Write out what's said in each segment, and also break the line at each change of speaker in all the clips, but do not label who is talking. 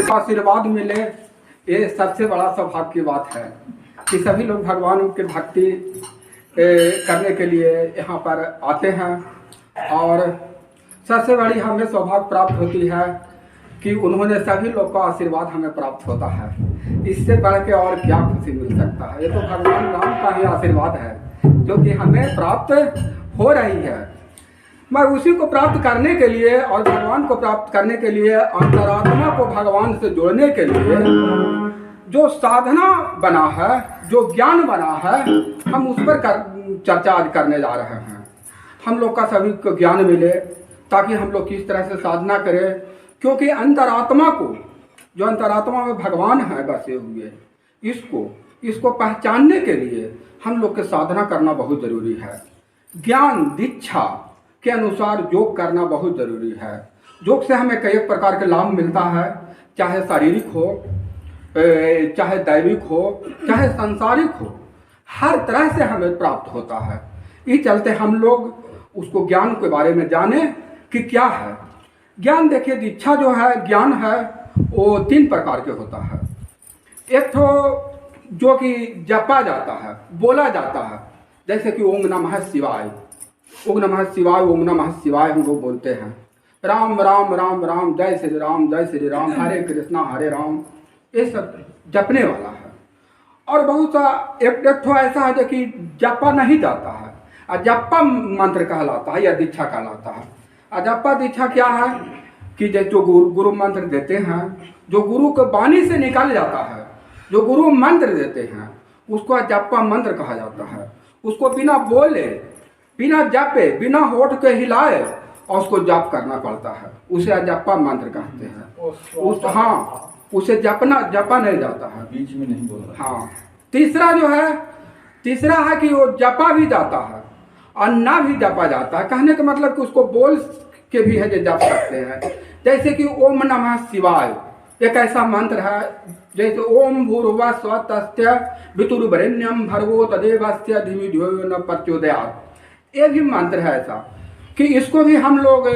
आशीर्वाद मिले, ये सबसे बड़ा सौभाग्य की बात है कि सभी लोग भगवान की भक्ति करने के लिए यहाँ पर आते हैं। और सबसे बड़ी हमें सौभाग्य प्राप्त होती है कि उन्होंने सभी लोग का आशीर्वाद हमें प्राप्त होता है। इससे बढ़ के और क्या खुशी मिल सकता है। ये तो भगवान राम का ही आशीर्वाद है जो कि हमें प्राप्त हो रही है। मैं उसी को प्राप्त करने के लिए और भगवान को प्राप्त करने के लिए, अंतरात्मा को भगवान से जोड़ने के लिए जो साधना बना है, जो ज्ञान बना है, हम उस पर चर्चा आज करने जा रहे हैं। हम लोग का सभी को ज्ञान मिले ताकि हम लोग किस तरह से साधना करें, क्योंकि अंतरात्मा को, जो अंतरात्मा में भगवान है बसे हुए, इसको पहचानने के लिए हम लोग के साधना करना बहुत जरूरी है। ज्ञान दीक्षा के अनुसार योग करना बहुत जरूरी है। योग से हमें कई प्रकार के लाभ मिलता है, चाहे शारीरिक हो, चाहे दैविक हो, चाहे सांसारिक हो, हर तरह से हमें प्राप्त होता है। इस चलते हम लोग उसको ज्ञान के बारे में जाने कि क्या है ज्ञान। देखिए, दीक्षा जो है, ज्ञान है, वो 3 प्रकार के होता है। एक तो जो कि जपा जाता है, बोला जाता है, जैसे कि ओम नमः शिवाय, ओम नमः शिवाय, ओम नमः शिवाय हम लोग बोलते हैं। राम राम राम राम, जय श्री राम, जय श्री राम, हरे कृष्णा हरे राम, ये सब जपने वाला है। और बहुत सा एक तो ऐसा है जो कि जपा नहीं जाता है, अजप्पा मंत्र कहलाता है या दीक्षा कहलाता है। अजप्पा दीक्षा क्या है कि जो गुरु मंत्र देते हैं, जो गुरु के वाणी से निकल जाता है, जो गुरु मंत्र देते हैं, उसको अजप्पा मंत्र कहा जाता है। उसको बिना बोले, बिना जपे, बिना होठ के हिलाए और उसको जप करना पड़ता है, उसे अजप्पा मंत्र कहते हैं। हाँ, उसे जपा नहीं जाता है,
बीच में नहीं बोलना।
हाँ। तीसरा है कि वो जपा भी जाता है और ना भी जपा जाता है। कहने का मतलब कि उसको बोल के भी है जो जप सकते हैं। जैसे कि ओम नमः शिवाय एक ऐसा मंत्र है, जैसे ओम भूर्भुवः स्वः तस्य वितुर्वरेण्यं भर्गो तदेवस्य धीमहि धियो यो न प्रचोदयात्। ये भी मंत्र है ऐसा कि इसको भी हम लोग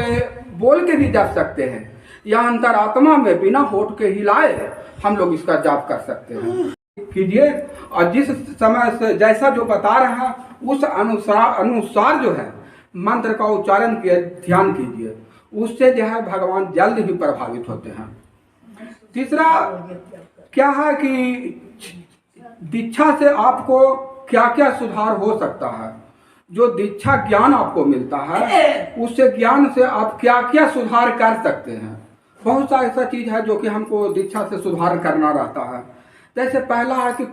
बोल के भी जप सकते हैं, या अंतरात्मा में बिना होठ के हिलाए हम लोग इसका जाप कर सकते हैं। कीजिए, और जिस समय से जैसा जो बता रहा है उस अनुसार जो है मंत्र का उच्चारण किए, ध्यान कीजिए, उससे जो है भगवान जल्द ही प्रभावित होते हैं। तीसरा क्या है कि दीक्षा से आपको क्या क्या सुधार हो सकता है। जो दीक्षा ज्ञान आपको मिलता है, उससे ज्ञान से आप क्या क्या सुधार कर सकते हैं। बहुत सा ऐसा चीज है जो कि हमको दीक्षा से सुधार करना रहता है। जैसे पहला है कि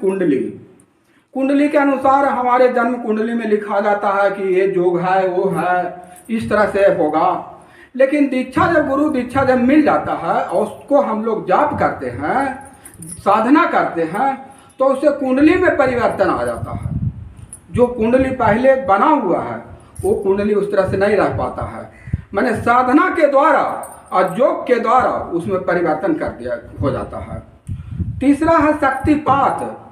कुंडली के अनुसार हमारे जन्म कुंडली में लिखा जाता है कि ये योग है, वो है, इस तरह से होगा। लेकिन गुरु दीक्षा जब मिल जाता है और उसको हम लोग जाप करते हैं, साधना करते हैं, तो उससे कुंडली में परिवर्तन आ जाता है। जो कुंडली पहले बना हुआ है वो कुंडली उस तरह से नहीं रह पाता है। मैंने साधना के द्वारा और योग के द्वारा उसमें परिवर्तन कर दिया हो जाता है। तीसरा है शक्तिपात।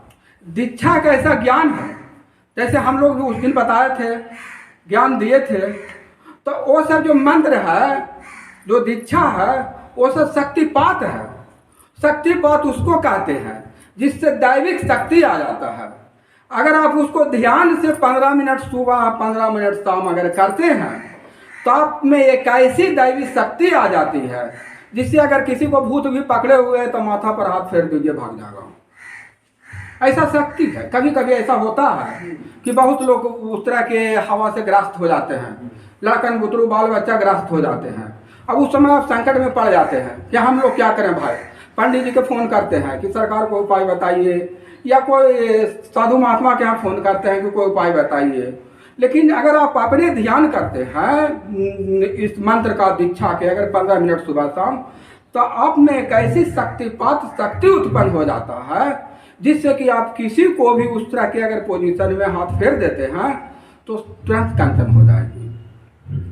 दीक्षा का ऐसा ज्ञान है, जैसे हम लोग उस दिन बताए थे, ज्ञान दिए थे, तो वो सब जो मंत्र है, जो दीक्षा है, वो सब शक्तिपात है। शक्तिपात उसको कहते हैं जिससे दैविक शक्ति आ जाता है। अगर आप उसको ध्यान से 15 मिनट सुबह, 15 मिनट शाम अगर करते हैं, तो आप में एक ऐसी दैवी शक्ति आ जाती है जिससे अगर किसी को भूत भी पकड़े हुए हैं तो माथा पर हाथ फेर दीजिए, भाग जाएगा। ऐसा शक्ति है। कभी कभी ऐसा होता है कि बहुत लोग उस तरह के हवा से ग्रस्त हो जाते हैं, लड़कन बुतरू बाल बच्चा ग्रस्त हो जाते हैं। अब उस समय आप संकट में पड़ जाते हैं कि हम लोग क्या करें भाई। पंडित जी के फोन करते हैं कि सरकार को उपाय बताइए, या कोई साधु महात्मा के यहाँ फोन करते हैं कि कोई उपाय बताइए। लेकिन अगर आप अपने ध्यान करते हैं इस मंत्र का दीक्षा के, अगर 15 मिनट सुबह शाम, तो आप में एक ऐसी शक्ति उत्पन्न हो जाता है जिससे कि आप किसी को भी उस तरह के अगर पोजीशन में हाथ फेर देते हैं तो तुरंत कंचन हो जाएगी।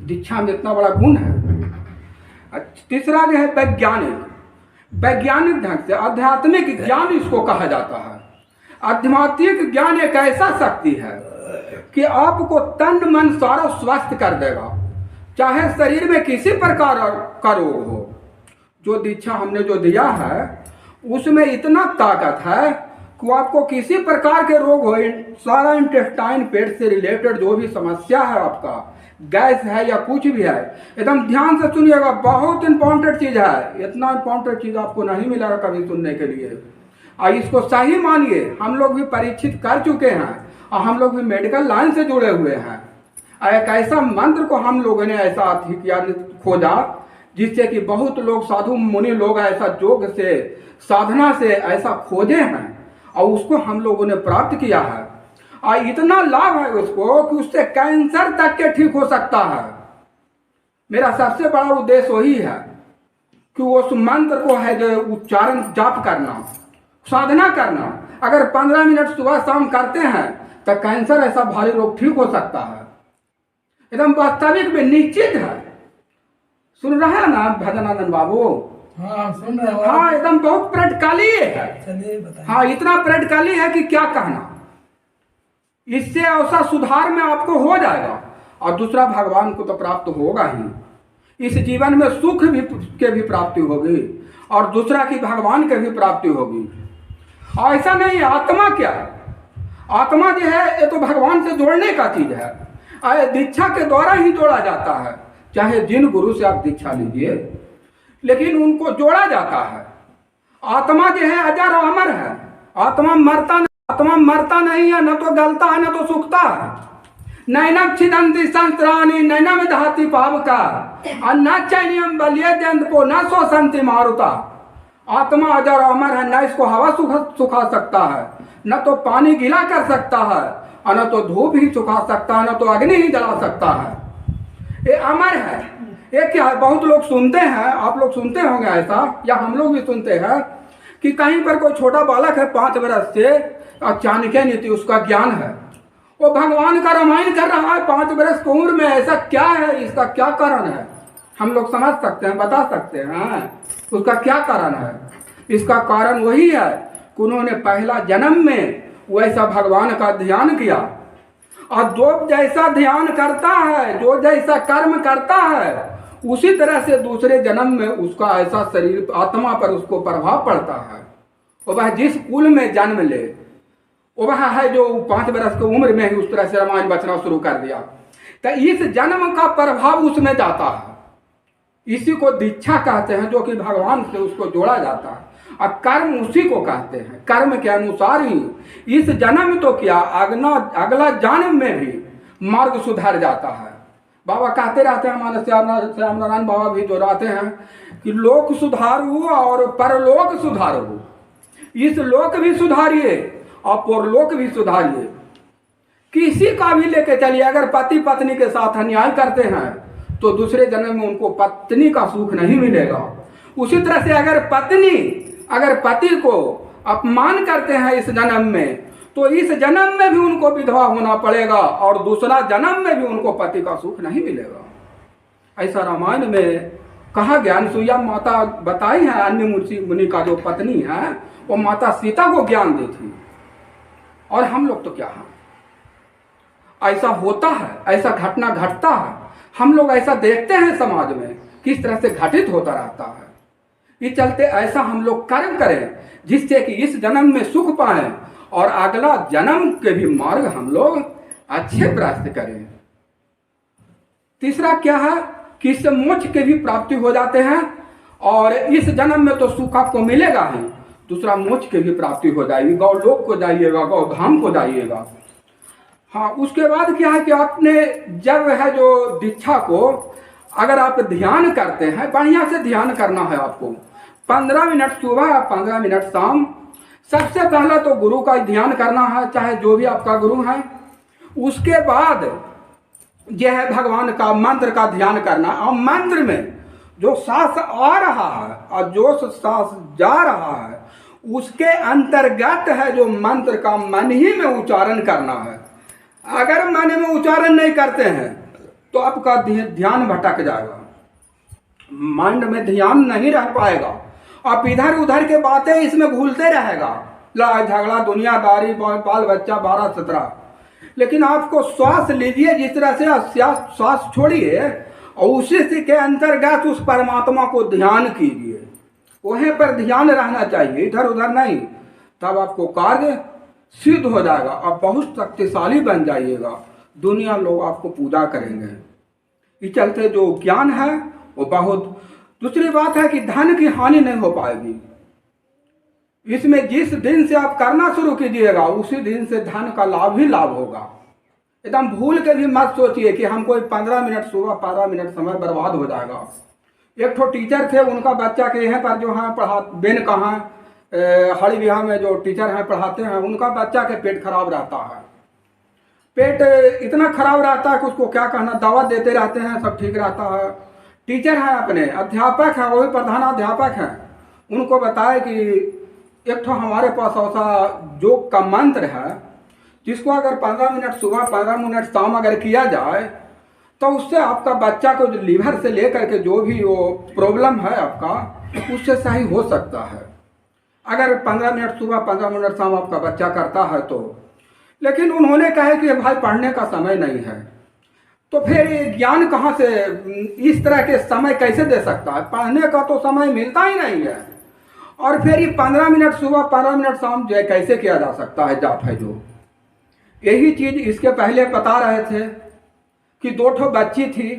दीक्षा में इतना बड़ा गुण है। तीसरा जो है वैज्ञानिक, वैज्ञानिक ढंग से आध्यात्मिक ज्ञान इसको कहा जाता है। आध्यात्मिक ज्ञान एक ऐसा शक्ति है कि आपको तन मन सारा स्वस्थ कर देगा, चाहे शरीर में किसी प्रकार का रोग हो। जो दीक्षा हमने जो दिया है उसमें इतना ताकत है कि आपको किसी प्रकार के रोग हो, सारा इंटेस्टाइन, पेट से रिलेटेड जो भी समस्या है, आपका गैस है या कुछ भी है, एकदम ध्यान से सुनिएगा, बहुत इंपॉर्टेंट चीज है। इतना इंपॉर्टेंट चीज आपको नहीं मिलेगा कभी सुनने के लिए। और इसको सही मानिए, हम लोग भी परीक्षित कर चुके हैं और हम लोग भी मेडिकल लाइन से जुड़े हुए हैं। एक ऐसा मंत्र को हम लोगों ने ऐसा किया, खोजा, जिससे कि बहुत लोग साधु मुनि लोग ऐसा योग से, साधना से ऐसा खोजे हैं और उसको हम लोगों ने प्राप्त किया है। और इतना लाभ है उसको कि उससे कैंसर तक के ठीक हो सकता है। मेरा सबसे बड़ा उद्देश्य वही है कि उस मंत्र को है जो उच्चारण जाप करना, साधना करना। अगर 15 मिनट सुबह शाम करते हैं तो कैंसर ऐसा भारी रोग ठीक हो सकता है। एकदम वास्तविक में निश्चित है। सुन रहा है ना भजनानंद बाबू?
हाँ सुन रहे हैं।
हाँ, एकदम बहुत प्रैक्टिकली है।
चलिए बताइए।
हाँ, इतना प्रैक्टिकली है कि क्या कहना। इससे ऐसा सुधार में आपको हो जाएगा और दूसरा भगवान को तो प्राप्त होगा ही। इस जीवन में सुख भी के भी प्राप्ति होगी और दूसरा की भगवान के भी प्राप्ति होगी। और ऐसा नहीं, आत्मा क्या है? आत्मा जो है ये तो भगवान से जोड़ने का चीज है। दीक्षा के द्वारा ही जोड़ा जाता है। चाहे जिन गुरु से आप दीक्षा लीजिए, लेकिन उनको जोड़ा जाता है। आत्मा जो है अजर और अमर है। आत्मा मरता नहीं है, न तो गलता है न तो सूखता है। नैनम छिदंती संतरानी नैनम दहाती पावका न चैनियम बलिए जंत को न सो संति मारुता। आत्मा अजर और अमर है, न इसको हवा सुखा सकता है, न तो पानी गीला कर सकता है, और न तो धूप ही सुखा सकता है, न तो अग्नि ही जला सकता है। ये अमर है। ये क्या है? बहुत लोग सुनते हैं, आप लोग सुनते होंगे ऐसा, या हम लोग भी सुनते हैं कि कहीं पर कोई छोटा बालक है 5 वर्ष से और चाणक्य नीति उसका ज्ञान है, वो भगवान का रामायण कर रहा है 5 वर्ष की उम्र में। ऐसा क्या है? इसका क्या कारण है? हम लोग समझ सकते हैं, बता सकते हैं उसका क्या कारण है? इसका कारण वही है कि उन्होंने पहला जन्म में वैसा भगवान का ध्यान किया, और जो जैसा ध्यान करता है, जो जैसा कर्म करता है, उसी तरह से दूसरे जन्म में उसका ऐसा शरीर आत्मा पर उसको प्रभाव पड़ता है। और वह जिस कुल में जन्म ले, वह है जो 5 वर्ष की उम्र में ही उस तरह से रामायण बचना शुरू कर दिया, तो इस जन्म का प्रभाव उसमें जाता है। इसी को दीक्षा कहते हैं, जो कि भगवान से उसको जोड़ा जाता है। और कर्म उसी को कहते हैं। कर्म के अनुसार ही इस जन्म तो क्या, अगला जन्म में भी मार्ग सुधर जाता है। बाबा कहते रहते हैं, हमारे श्याम नारायण बाबा भी दोहराते हैं कि लोक सुधार हो और परलोक सुधार हो। इस लोक भी सुधारिए और परलोक भी सुधारिए। किसी का भी लेके चलिए, अगर पति पत्नी के साथ अन्याय करते हैं तो दूसरे जन्म में उनको पत्नी का सुख नहीं मिलेगा। उसी तरह से अगर पति को अपमान करते हैं इस जन्म में, तो इस जन्म में भी उनको विधवा होना पड़ेगा और दूसरा जन्म में भी उनको पति का सुख नहीं मिलेगा। ऐसा रामायण में कहा ज्ञान सुइया माता बताई है। अन्य मुनि का जो पत्नी है वो माता सीता को ज्ञान दी थी। और हम लोग तो क्या है, ऐसा होता है, ऐसा घटना घटता है, हम लोग ऐसा देखते हैं समाज में किस तरह से घटित होता रहता है। इस चलते ऐसा हम लोग कर्म करें जिससे कि इस जन्म में सुख पाएं और अगला जन्म के भी मार्ग हम लोग अच्छे प्राप्त करें। तीसरा क्या है कि इससे मोक्ष के भी प्राप्ति हो जाते हैं, और इस जन्म में तो सुख आपको मिलेगा ही, दूसरा मोक्ष के भी प्राप्ति हो जाएगी। गौलोक को जाइएगा, गौधाम को जाइएगा। हाँ, उसके बाद क्या है कि आपने जब है जो दीक्षा को अगर आप ध्यान करते हैं, बढ़िया से ध्यान करना है आपको। 15 मिनट सुबह, 15 मिनट शाम। सबसे पहला तो गुरु का ध्यान करना है, चाहे जो भी आपका गुरु है। उसके बाद यह है भगवान का मंत्र का ध्यान करना। और मंत्र में जो सांस आ रहा है और जो सांस जा रहा है उसके अंतर्गत है जो मंत्र का मन ही में उच्चारण करना है। अगर मन में उच्चारण नहीं करते हैं तो आपका ध्यान भटक जाएगा, माइंड में ध्यान नहीं रह पाएगा, आप इधर उधर के बातें इसमें भूलते रहेगा, लड़ाई झगड़ा दुनियादारी बाल बच्चा 12-17। लेकिन आपको श्वास लीजिए, जिस तरह से श्वास छोड़िए और उसी के अंतर्गत उस परमात्मा को ध्यान कीजिए, वहीं पर ध्यान रहना चाहिए, इधर उधर नहीं। तब आपको कार्य सिद्ध हो जाएगा, आप बहुत शक्तिशाली बन जाइएगा, दुनिया लोग आपको पूजा करेंगे। इस चलते जो ज्ञान है वो बहुत। दूसरी बात है कि धन की हानि नहीं हो पाएगी इसमें। जिस दिन से आप करना शुरू कीजिएगा उसी दिन से धन का लाभ ही लाभ होगा। एकदम भूल के भी मत सोचिए कि हम कोई 15 मिनट सुबह 15 मिनट समय बर्बाद हो जाएगा। एक तो टीचर थे, उनका बच्चा के यहाँ पर जो है पढ़ा बेन कहाँ हड़ी बिहार में जो टीचर हैं पढ़ाते हैं, उनका बच्चा के पेट खराब रहता है। पेट इतना खराब रहता है कि उसको क्या कहना, दवा देते रहते हैं, सब ठीक रहता है। टीचर हैं, अपने अध्यापक हैं, वही प्रधानाध्यापक हैं, उनको बताए कि एक तो हमारे पास ऐसा योग का मंत्र है जिसको अगर 15 मिनट सुबह 15 मिनट शाम अगर किया जाए तो उससे आपका बच्चा को जो लीवर से लेकर के जो भी वो प्रॉब्लम है आपका, उससे सही हो सकता है अगर 15 मिनट सुबह 15 मिनट शाम आपका बच्चा करता है तो। लेकिन उन्होंने कहा कि भाई पढ़ने का समय नहीं है, तो फिर ये ज्ञान कहाँ से, इस तरह के समय कैसे दे सकता है? पढ़ने का तो समय मिलता ही नहीं है, और फिर ये 15 मिनट सुबह 15 मिनट शाम जो है कैसे किया जा सकता है जाप है जो। यही चीज इसके पहले बता रहे थे कि 2 ठो बच्ची थी,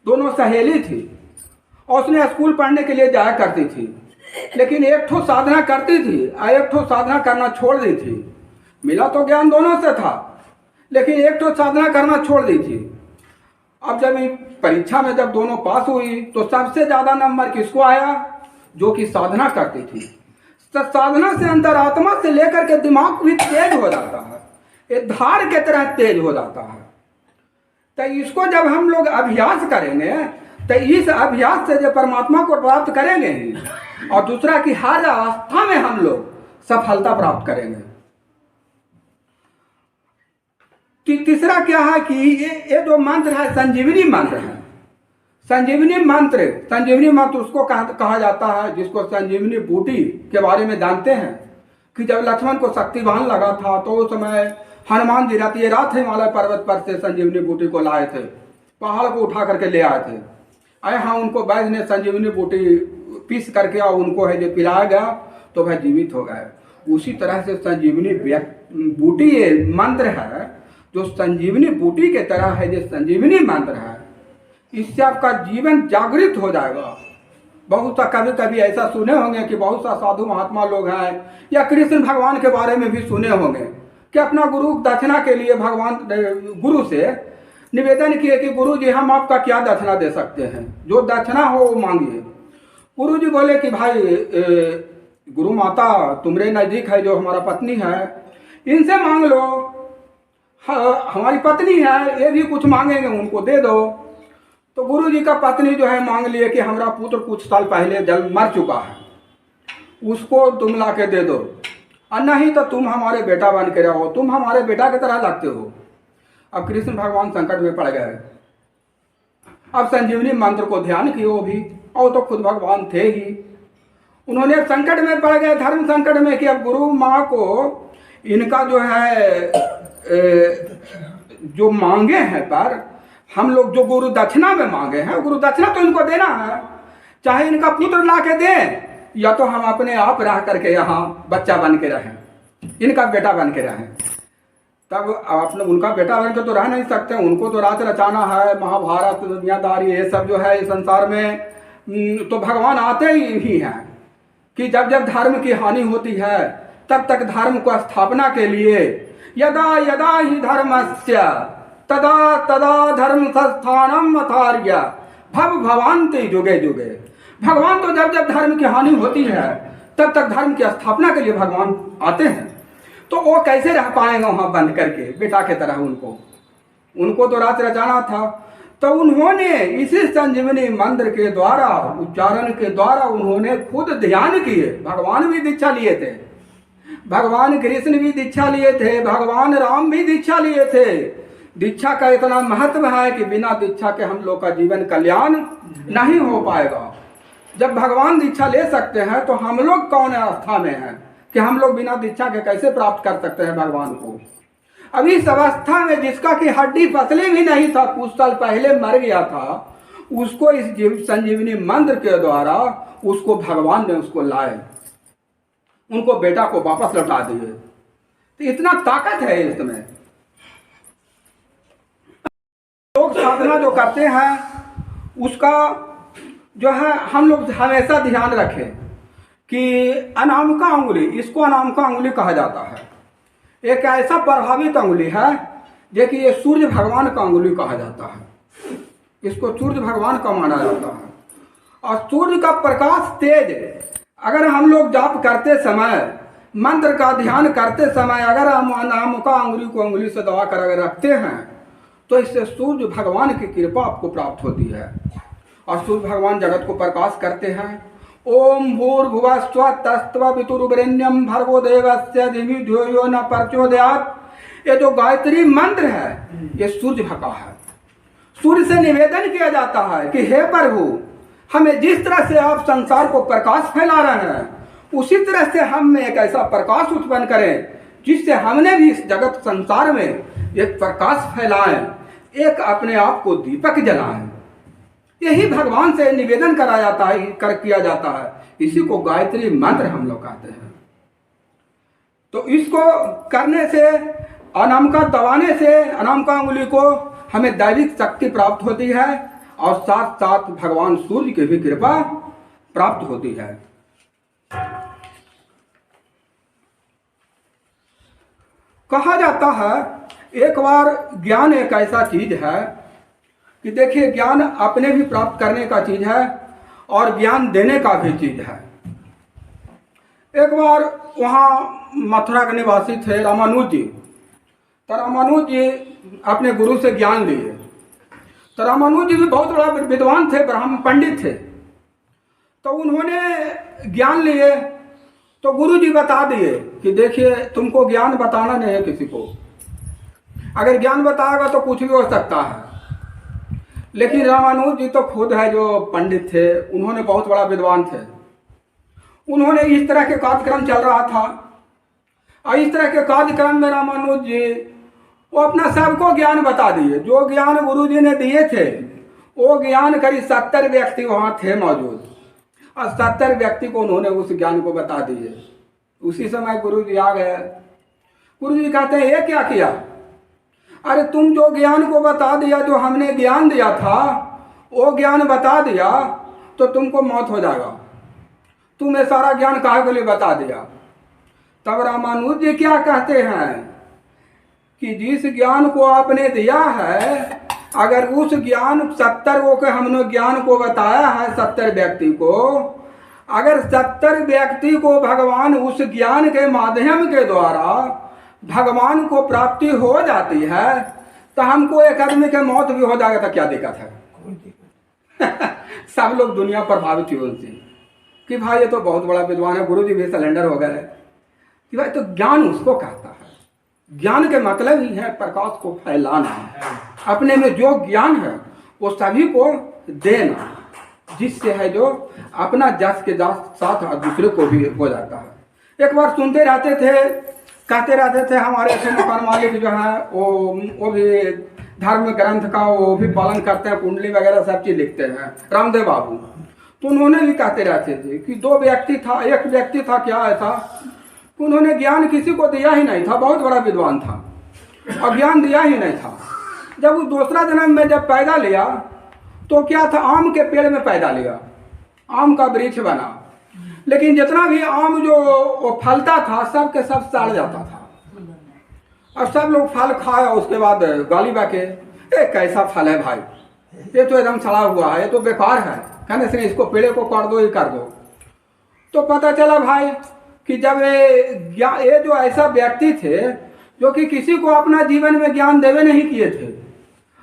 दोनों सहेली थी, और उसने स्कूल पढ़ने के लिए जाया करती थी, लेकिन एक ठो साधना करती थी और एक ठो साधना करना छोड़ दी थी। मिला तो ज्ञान दोनों से था, लेकिन एक ठो साधना करना छोड़ दी थी। अब जब परीक्षा में जब दोनों पास हुई तो सबसे ज्यादा नंबर किसको आया? जो कि साधना करती थी। तो साधना से अंतरात्मा से लेकर के दिमाग भी तेज हो जाता है, ये धार के तरह तेज हो जाता है। तो इसको जब हम लोग अभ्यास करेंगे तो इस अभ्यास से जो परमात्मा को प्राप्त करेंगे ही, और दूसरा कि हर अवस्था में हम लोग सफलता प्राप्त करेंगे। तीसरा क्या है कि ये जो मंत्र है संजीवनी मंत्र है। संजीवनी मंत्र उसको कहा जाता है जिसको संजीवनी बूटी के बारे में जानते हैं कि जब लक्ष्मण को शक्तिवान लगा था तो उस समय हनुमान जी रात हिमालय पर्वत पर से संजीवनी बूटी को लाए थे, पहाड़ को उठा करके ले आए थे। हाँ, उनको वैद्य ने संजीवनी बूटी पीस करके और उनको है जो पिलाया गया तो वह जीवित हो गए। उसी तरह से संजीवनी बूटी ये मंत्र है जो संजीवनी बूटी के तरह है, जो संजीवनी मंत्र है, इससे आपका जीवन जागृत हो जाएगा। बहुत सा कभी कभी ऐसा सुने होंगे कि बहुत सा साधु महात्मा लोग हैं या कृष्ण भगवान के बारे में भी सुने होंगे कि अपना गुरु दक्षिणा के लिए भगवान गुरु से निवेदन किए कि गुरु जी हम आपका क्या दक्षिणा दे सकते हैं, जो दक्षिणा हो वो मांगिए। गुरु जी बोले कि भाई गुरु माता तुम्हारे नजदीक है, जो हमारा पत्नी है, इनसे मांग लो। हमारी पत्नी है, ये भी कुछ मांगेंगे, उनको दे दो। तो गुरु जी का पत्नी जो है मांग लिए कि हमारा पुत्र कुछ साल पहले जल मर चुका है, उसको तुम ला के दे दो, और नहीं तो तुम हमारे बेटा बन के रहो, तुम हमारे बेटा की तरह लगते हो। अब कृष्ण भगवान संकट में पड़ गए। अब संजीवनी मंत्र को ध्यान किए वो भी, और तो खुद भगवान थे ही। उन्होंने संकट में पड़ गए, धर्म संकट में, कि अब गुरु माँ को इनका जो है जो मांगे हैं पर हम लोग जो गुरु दक्षिणा में मांगे हैं, गुरु दक्षिणा तो इनको देना है, चाहे इनका पुत्र ला के दें या तो हम अपने आप रह करके यहाँ बच्चा बन के रहें, इनका बेटा बन के रहें। तब आप लोग उनका बेटा बन के तो रह नहीं सकते, उनको तो राज रचाना है, महाभारत दुनियादारी ये सब जो है इस संसार में तो भगवान आते ही हैं कि जब जब धर्म की हानि होती है तब तक धर्म को स्थापना के लिए यदा यदा ही धर्मस्य तदा तदा धर्म संस्थानम अथार्य भव भवान्ति जुगे जुगे। भगवान तो जब जब धर्म की हानि होती है तब तक धर्म की स्थापना के लिए भगवान आते हैं। तो वो कैसे रह पाएंगे वहां बंद करके बेटा के तरह? उनको तो राज रचाना था। तो उन्होंने इसी संजीवनी मंत्र के द्वारा, उच्चारण के द्वारा उन्होंने खुद ध्यान किए। भगवान भी दीक्षा लिए थे, भगवान कृष्ण भी दीक्षा लिए थे, भगवान राम भी दीक्षा लिए थे। दीक्षा का इतना महत्व है कि बिना दीक्षा के हम लोग का जीवन कल्याण नहीं हो पाएगा। जब भगवान दीक्षा ले सकते हैं तो हम लोग कौन अवस्था में हैं कि हम लोग बिना दीक्षा के कैसे प्राप्त कर सकते हैं भगवान को। अभी इस अवस्था में जिसका कि हड्डी पसली भी नहीं था, कुछ साल पहले मर गया था, उसको इस संजीवनी मंत्र के द्वारा उसको भगवान ने उसको लाए, उनको बेटा को वापस लौटा दिए। तो इतना ताकत है इसमें। लोग साधना जो करते हैं उसका जो है हम लोग हमेशा ध्यान रखें कि अनामिका अंगुली, इसको अनामिका अंगुली कहा जाता है। एक ऐसा प्रभावित अंगुली है जो कि ये सूर्य भगवान का अंगुली कहा जाता है, इसको सूर्य भगवान का माना जाता है। और सूर्य का प्रकाश तेज, अगर हम लोग जाप करते समय, मंत्र का ध्यान करते समय अगर हम अनामिका अंगुली को अंगुली से दबा कर अगर रखते हैं तो इससे सूर्य भगवान की कृपा आपको प्राप्त होती है। और सूर्य भगवान जगत को प्रकाश करते हैं। ओम भूर्भुवः स्वः तत्सवितुर्वरेण्यं भर्गो देवस्य धीमहि धियो यो न प्रचोदयात्। ये जो गायत्री मंत्र है ये सूर्य भका है। सूर्य से निवेदन किया जाता है कि हे प्रभु, हमें जिस तरह से आप संसार को प्रकाश फैला रहे हैं उसी तरह से हम में एक ऐसा प्रकाश उत्पन्न करें जिससे हमने भी इस जगत संसार में एक प्रकाश फैलाएं, एक अपने आप को दीपक जलाएं। यही भगवान से निवेदन करा जाता है, किया जाता है। इसी को गायत्री मंत्र हम लोग कहते हैं। तो इसको करने से, अनामिका दबाने से, अनामिका अंगुली को हमें दैविक शक्ति प्राप्त होती है और साथ साथ भगवान सूर्य की भी कृपा प्राप्त होती है। कहा जाता है एक बार ज्ञान एक ऐसा चीज है कि देखिए, ज्ञान अपने भी प्राप्त करने का चीज है और ज्ञान देने का भी चीज है। एक बार वहाँ मथुरा के निवासी थे रामानुज जी। तो रामानुज जी अपने गुरु से ज्ञान लिए। तो रामानुज जी भी बहुत बड़ा विद्वान थे, ब्राह्मण पंडित थे। तो उन्होंने ज्ञान लिए तो गुरु जी बता दिए कि देखिए, तुमको ज्ञान बताना नहीं है किसी को। अगर ज्ञान बताएगा तो कुछ भी हो सकता है। लेकिन रामानुज जी तो खुद है जो पंडित थे, उन्होंने बहुत बड़ा विद्वान थे। उन्होंने इस तरह के कार्यक्रम चल रहा था और इस तरह के कार्यक्रम में रामानुज जी वो अपना सबको ज्ञान बता दिए। जो ज्ञान गुरु जी ने दिए थे वो ज्ञान करीब 70 व्यक्ति वहाँ थे मौजूद और 70 व्यक्ति को उन्होंने उस ज्ञान को बता दिए। उसी समय गुरु जी आ गए। गुरु जी कहते हैं, ये क्या किया? अरे तुम जो ज्ञान को बता दिया, जो हमने ज्ञान दिया था वो ज्ञान बता दिया तो तुमको मौत हो जाएगा। तुम्हें सारा ज्ञान काहे के लिए बता दिया? तब रामानुज जी क्या कहते हैं कि जिस ज्ञान को आपने दिया है, अगर उस ज्ञान 70 को हमने ज्ञान को बताया है 70 व्यक्ति को, अगर 70 व्यक्ति को भगवान उस ज्ञान के माध्यम के द्वारा भगवान को प्राप्ति हो जाती है तो हमको एक आदमी के मौत भी हो जाएगा तो क्या दिक्कत है? सब लोग दुनिया प्रभावित हुई उनसे कि भाई ये तो बहुत बड़ा विद्वान है। गुरु जी भी सिलेंडर हो गए कि भाई, तो ज्ञान उसको कहता है। ज्ञान के मतलब ही है प्रकाश को फैलाना। अपने में जो ज्ञान है वो सभी को देना, जिससे है जो अपना जस के साथ दूसरे को भी हो जाता है। एक बार सुनते रहते थे, कहते रहते थे, हमारे मकान मालिक जो है वो भी धर्म ग्रंथ का वो भी पालन करते हैं, कुंडली वगैरह सब चीज लिखते हैं, रामदेव बाबू। तो उन्होंने भी कहते रहते थे कि एक व्यक्ति था क्या ऐसा, उन्होंने ज्ञान किसी को दिया ही नहीं था, बहुत बड़ा विद्वान था और ज्ञान दिया ही नहीं था। जब वो दूसरा जन्म में जब पैदा लिया तो क्या था, आम के पेड़ में पैदा लिया, आम का वृक्ष बना। लेकिन जितना भी आम जो वो फलता था सब के सब सड़ जाता था और सब लोग फल खाए। उसके बाद गाली बाके, ए कैसा फल है भाई, ये तो एकदम सड़ा हुआ है, ये तो बेकार है, कहने से इसको पेड़े को काट दो, ये कर दो। तो पता चला भाई कि जब ये जो ऐसा व्यक्ति थे जो कि किसी को अपना जीवन में ज्ञान देवे नहीं किए थे,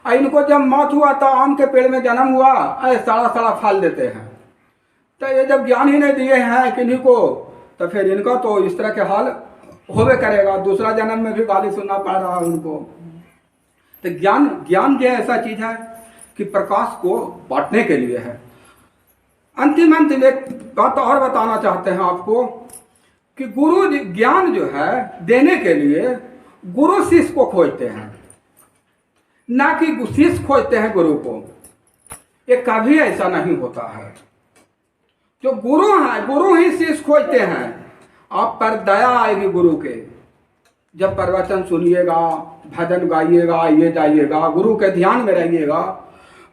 इनको जब मौत हुआ तो आम के पेड़ में जन्म हुआ, सड़ा सड़ा फल देते हैं। तो ये जब ज्ञान ही नहीं दिए हैं किन्हीं को, तो फिर इनका तो इस तरह के हाल होवे करेगा, दूसरा जन्म में भी गाली सुनना पड़ रहा है उनको। तो ज्ञान ज्ञान जो ऐसा चीज है कि प्रकाश को बांटने के लिए है। अंतिम एक बात और बताना चाहते हैं आपको कि गुरु ज्ञान जो है देने के लिए गुरु शिष्य को खोजते हैं, ना कि शिष्य खोजते हैं गुरु को। ये कभी ऐसा नहीं होता है। जो गुरु है, गुरु ही शिष्य खोजते हैं। आप पर दया आएगी गुरु के, जब प्रवचन सुनिएगा, भजन गाइएगा, ये जाइएगा, गुरु के ध्यान में रहिएगा,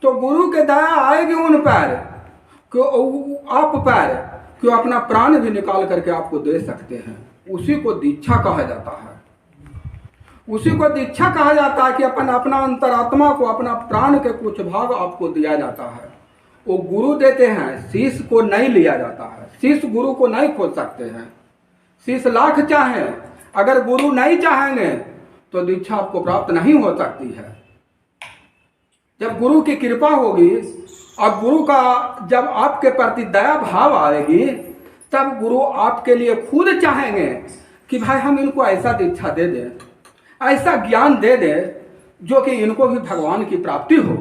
तो गुरु के दया आएगी उन पर कि आप पर कि अपना प्राण भी निकाल करके आपको दे सकते हैं। उसी को दीक्षा कहा जाता है। उसी को दीक्षा कहा जाता है कि अपना अंतरात्मा को, अपना प्राण के कुछ भाग आपको दिया जाता है। वो गुरु देते हैं, शिष्य को नहीं लिया जाता है। शिष्य गुरु को नहीं खोज सकते हैं। शिष्य लाख चाहें, अगर गुरु नहीं चाहेंगे तो दीक्षा आपको प्राप्त नहीं हो सकती है। जब गुरु की कृपा होगी और गुरु का जब आपके प्रति दया भाव आएगी, तब गुरु आपके लिए खुद चाहेंगे कि भाई हम इनको ऐसा दीक्षा दे दें, ऐसा ज्ञान दे दें जो कि इनको भी भगवान की प्राप्ति हो।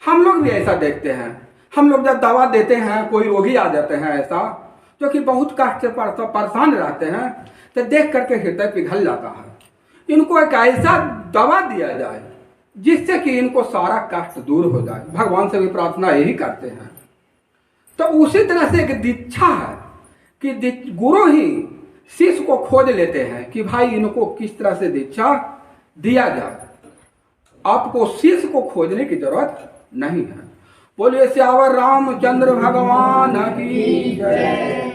हम लोग भी ऐसा देखते हैं। हम लोग जब दवा देते हैं, कोई रोगी आ जाते हैं ऐसा जो कि बहुत कष्ट से परेशान रहते हैं, तो देख करके हृदय पिघल जाता है। इनको एक ऐसा दवा दिया जाए जिससे कि इनको सारा कष्ट दूर हो जाए। भगवान से भी प्रार्थना यही करते हैं। तो उसी तरह से एक दीक्षा है कि गुरु ही शिष्य को खोज लेते हैं कि भाई इनको किस तरह से दीक्षा दिया जाए। आपको शिष्य को खोजने की जरूरत नहीं है। बोलिए सियावर रामचंद्र भगवान की जय।